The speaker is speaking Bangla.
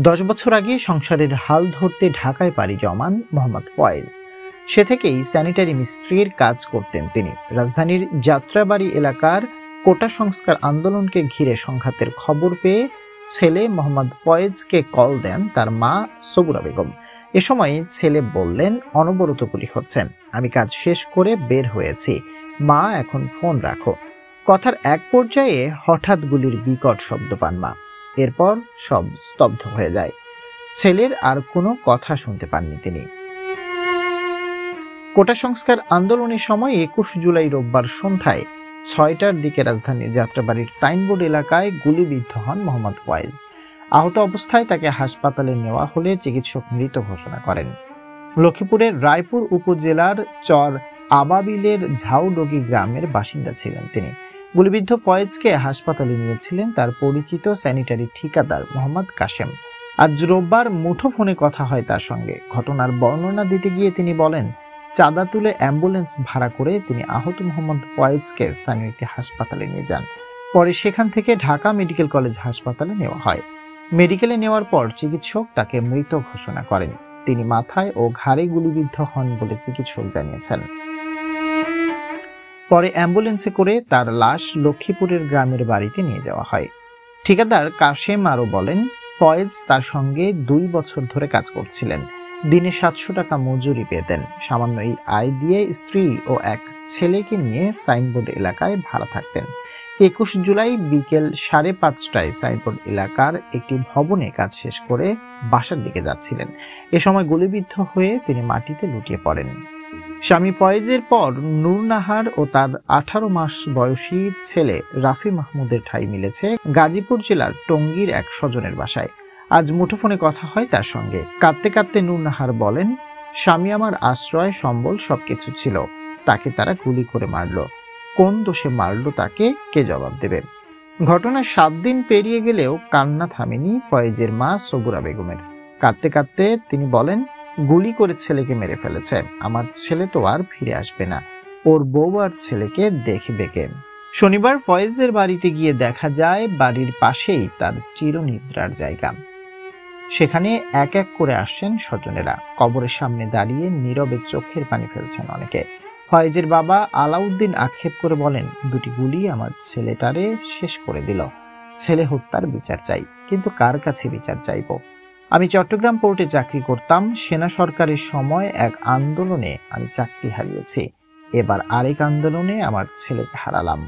10 বছর আগে সংসারের হাল ধরতে ঢাকায় পাড়ি জমান মোহাম্মদ ফয়েজ। সে থেকেই স্যানিটারি মিস্ত্রির কাজ করতেন তিনি। রাজধানীর যাত্রাবাড়ি এলাকার কোটা সংস্কার আন্দোলনকে ঘিরে সংঘাতের খবর পেয়ে ছেলে মোহাম্মদ ফয়েজকে কল দেন তার মা সবুরা বেগম। এ সময় ছেলে বললেন, অনবরত গুলি হচ্ছে, আমি কাজ শেষ করে বের হয়েছি, মা এখন ফোন রাখো। কথার এক পর্যায়ে হঠাৎ গুলির বিকট শব্দ পান মা। এরপর সব স্তব্ধ হয়ে যায়। ছেলের আর কোনো কথা শুনতে পাননি তিনি। কোটা সংস্কার আন্দোলনের সময় 21 জুলাই রোববার সন্ধ্যায় 6টার দিকে রাজধানীর যাত্রাবাড়ির সাইনবোর্ড এলাকায় গুলিবিদ্ধ হন মোহাম্মদ ফয়েজ। আহত অবস্থায় তাকে হাসপাতালে নেওয়া হলে চিকিৎসক মৃত ঘোষণা করেন। লক্ষ্মীপুরের রায়পুর উপজেলার চর আবাবিলের ঝাউডগি গ্রামের বাসিন্দা ছিলেন তিনি। গুলিবিদ্ধ ফয়েজকে হাসপাতালে নিয়েছিলেন তার পরিচিত স্যানিটারি ঠিকাদার মোহাম্মদ কাশেম। আজ রোববার মুঠোফোনে কথা হয় তার সঙ্গে। ঘটনার বর্ণনা দিতে গিয়ে তিনি বলেন, চাঁদা তুলে অ্যাম্বুলেন্স ভাড়া করে তিনি আহত মোহাম্মদ ফয়েজকে স্থানীয় একটি হাসপাতালে নিয়ে যান। পরে সেখান থেকে ঢাকা মেডিকেল কলেজ হাসপাতালে নেওয়া হয়। মেডিকেলে নেওয়ার পর চিকিৎসক তাকে মৃত ঘোষণা করেন। তিনি মাথায় ও ঘাড়ে গুলিবিদ্ধ হন বলে চিকিৎসক জানিয়েছেন। পরে অ্যাম্বুলেন্সে করে তার লাশ লক্ষ্মীপুরের গ্রামের বাড়িতে নিয়ে যাওয়া হয়। ঠিকাদার কাশেম আরও বলেন, ফয়েজ তার সঙ্গে 2 বছর ধরে কাজ করছিলেন। দিনে 700 টাকা মজুরি পেতেন। সামান্য এই আয় দিয়ে স্ত্রী ও এক ছেলেকে নিয়ে সাইনবোর্ড এলাকায় ভাড়া থাকতেন। 21 জুলাই বিকেল 5:30টায় সাইনবোর্ড এলাকার একটি ভবনে কাজ শেষ করে বাসার দিকে যাচ্ছিলেন। এ সময় গুলিবিদ্ধ হয়ে তিনি মাটিতে লুটিয়ে পড়েন। স্বামী ফয়েজের পর নূরনাহার ও তার 18 মাস বয়সী ছেলে রাফি মাহমুদের ঠাঁই মিলেছে গাজীপুর জেলার টঙ্গীর এক স্বজনের বাসায়। আজ মুঠোফোনে কথা হয় তার সঙ্গে। কাঁদতে কাঁদতে নূরনাহার বলেন, স্বামী আমার আশ্রয় সম্বল সবকিছু ছিল, তাকে তারা গুলি করে মারল। কোন দোষে মারল তাকে কে জবাব দেবে? ঘটনার 7 দিন পেরিয়ে গেলেও কান্না থামেনি ফয়েজের মা সবুরা বেগমের। কাঁদতে কাঁদতে তিনি বলেন, গুলি করে ছেলেকে মেরে ফেলেছে, আমার ছেলে তো আর ফিরে আসবে না, ওর বউ আর ছেলেকে দেখবে কে? শনিবার ফয়েজের বাড়িতে গিয়ে দেখা যায় বাড়ির পাশেই তার চিরনিদ্রার জায়গা। সেখানে এক এক করে আসছেন স্বজনেরা। কবরের সামনে দাঁড়িয়ে নীরবে চোখের পানি ফেলছেন অনেকে। ফয়েজের বাবা আলাউদ্দিন আক্ষেপ করে বলেন, 2টি গুলি আমার ছেলেটারে শেষ করে দিল। ছেলে হত্যার বিচার চাই, কিন্তু কার কাছে বিচার চাইব? আমি চট্টগ্রাম পোর্টে চাকরি করতাম। সেনা সরকারের সময় এক আন্দোলনে আমি চাকরি হারিয়েছি, এবার আরেক আন্দোলনে আমার ছেলেকে হারালাম।